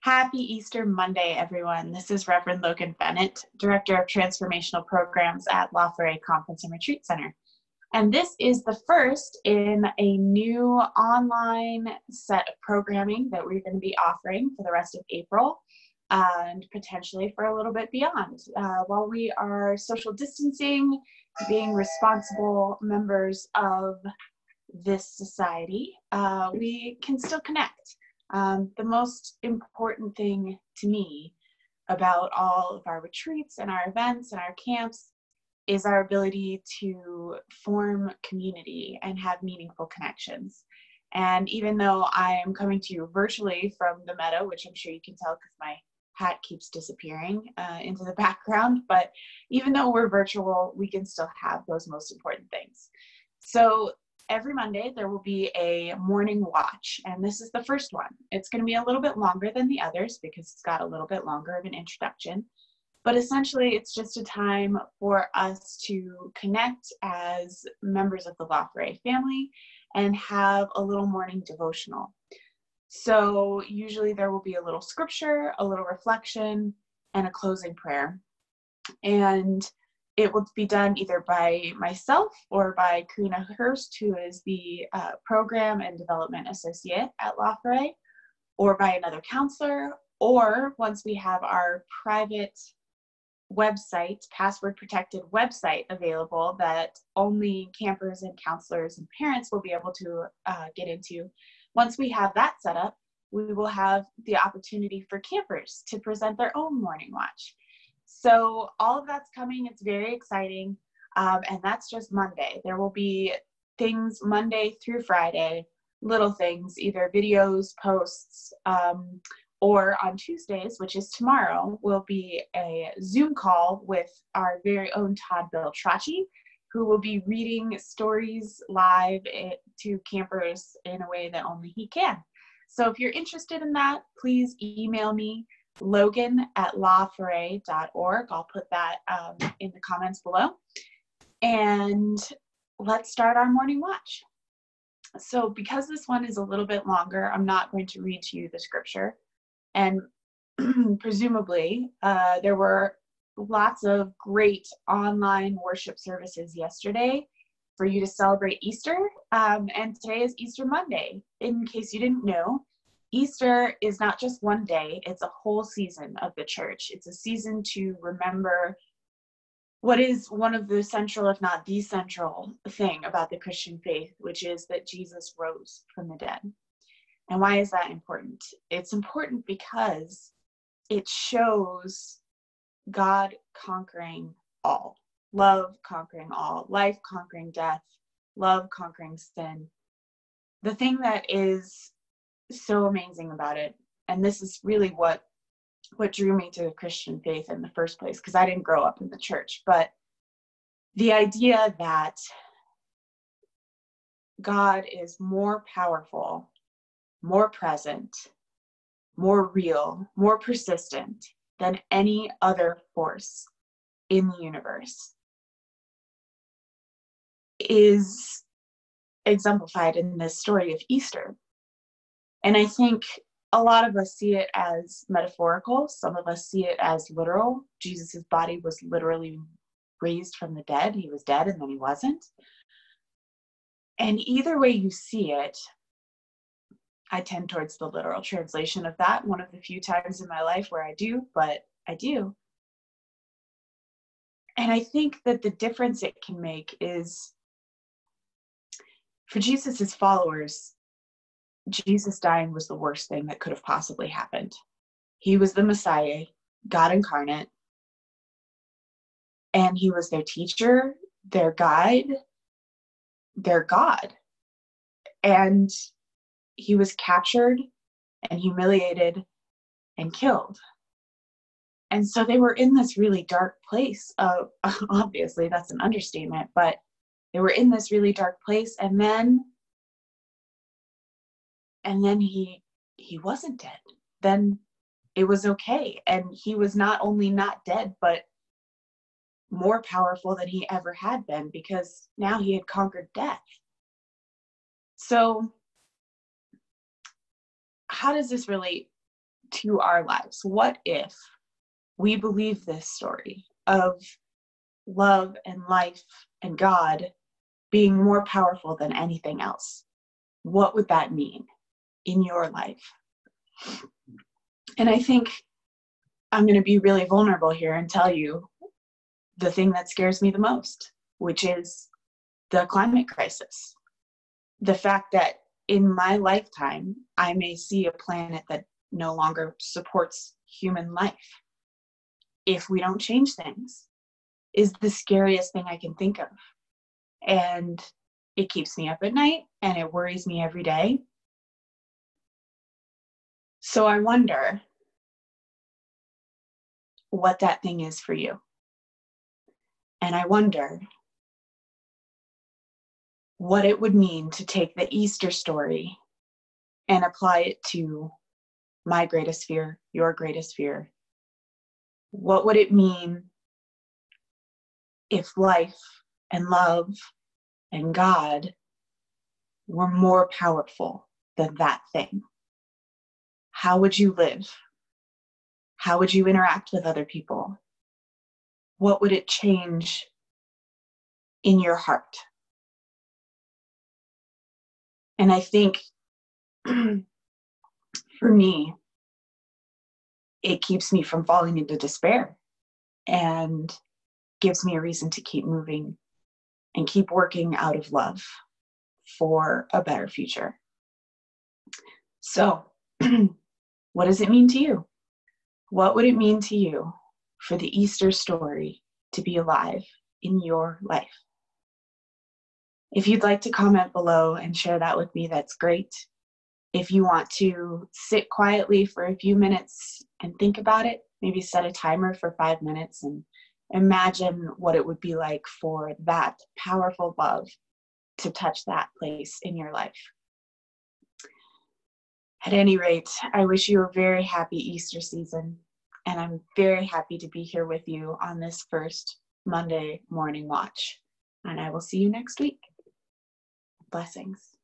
Happy Easter Monday, everyone. This is Reverend Logan Bennett, Director of Transformational Programs at Foret Conference and Retreat Center. And this is the first in a new online set of programming that we're going to be offering for the rest of April and potentially for a little bit beyond. While we are social distancing, being responsible members of this society, we can still connect. The most important thing to me about all of our retreats and our events and our camps is our ability to form community and have meaningful connections. And even though I am coming to you virtually from the meadow, which I'm sure you can tell because my hat keeps disappearing into the background, but even though we're virtual, we can still have those most important things. So every Monday, there will be a morning watch, and this is the first one. It's going to be a little bit longer than the others because it's got a little bit longer of an introduction, but essentially it's just a time for us to connect as members of the Foret family and have a little morning devotional. So usually there will be a little scripture, a little reflection, and a closing prayer. And it will be done either by myself or by Karina Hurst, who is the Program and Development Associate at Foret, or by another counselor, or once we have our private website, password-protected website available that only campers and counselors and parents will be able to get into. Once we have that set up, we will have the opportunity for campers to present their own morning watch. So all of that's coming. It's very exciting. And that's just Monday. There will be things Monday through Friday, little things, either videos, posts, or on Tuesdays, which is tomorrow, will be a Zoom call with our very own Todd Beltracci, who will be reading stories live to campers in a way that only he can. So if you're interested in that, please email me, logan@laforet.org. I'll put that in the comments below. And let's start our morning watch. So because this one is a little bit longer, I'm not going to read to you the scripture. And presumably, there were lots of great online worship services yesterday for you to celebrate Easter. And today is Easter Monday. In case you didn't know, Easter is not just one day, it's a whole season of the church. It's a season to remember what is one of the central, if not the central thing about the Christian faith, which is that Jesus rose from the dead. And why is that important? It's important because it shows God conquering all, love conquering all, life conquering death, love conquering sin. The thing that is so amazing about it, and this is really what drew me to the Christian faith in the first place, because I didn't grow up in the church, but the idea that God is more powerful, more present, more real, more persistent than any other force in the universe is exemplified in this story of Easter. And I think a lot of us see it as metaphorical. Some of us see it as literal. Jesus's body was literally raised from the dead. He was dead and then he wasn't. And either way you see it, I tend towards the literal translation of that. One of the few times in my life where I do, but I do. And I think that the difference it can make is for Jesus's followers, Jesus dying was the worst thing that could have possibly happened. He was the Messiah, God incarnate, and he was their teacher, their guide, their God. And he was captured and humiliated and killed. And so they were in this really dark place of, obviously that's an understatement, but they were in this really dark place. And then he wasn't dead. Then it was okay. And he was not only not dead, but more powerful than he ever had been, because now he had conquered death. So how does this relate to our lives? What if we believe this story of love and life and God being more powerful than anything else? What would that mean in your life? And I think I'm going to be really vulnerable here and tell you the thing that scares me the most, which is the climate crisis. The fact that in my lifetime, I may see a planet that no longer supports human life if we don't change things is the scariest thing I can think of. And it keeps me up at night and it worries me every day. So I wonder what that thing is for you. And I wonder what it would mean to take the Easter story and apply it to my greatest fear, your greatest fear. What would it mean if life and love and God were more powerful than that thing? How would you live? How would you interact with other people? What would it change in your heart? And I think for me, it keeps me from falling into despair and gives me a reason to keep moving and keep working out of love for a better future. So, what does it mean to you? What would it mean to you for the Easter story to be alive in your life? If you'd like to comment below and share that with me, that's great. If you want to sit quietly for a few minutes and think about it, maybe set a timer for 5 minutes and imagine what it would be like for that powerful love to touch that place in your life. At any rate, I wish you a very happy Easter season, and I'm very happy to be here with you on this first Monday morning watch. And I will see you next week. Blessings.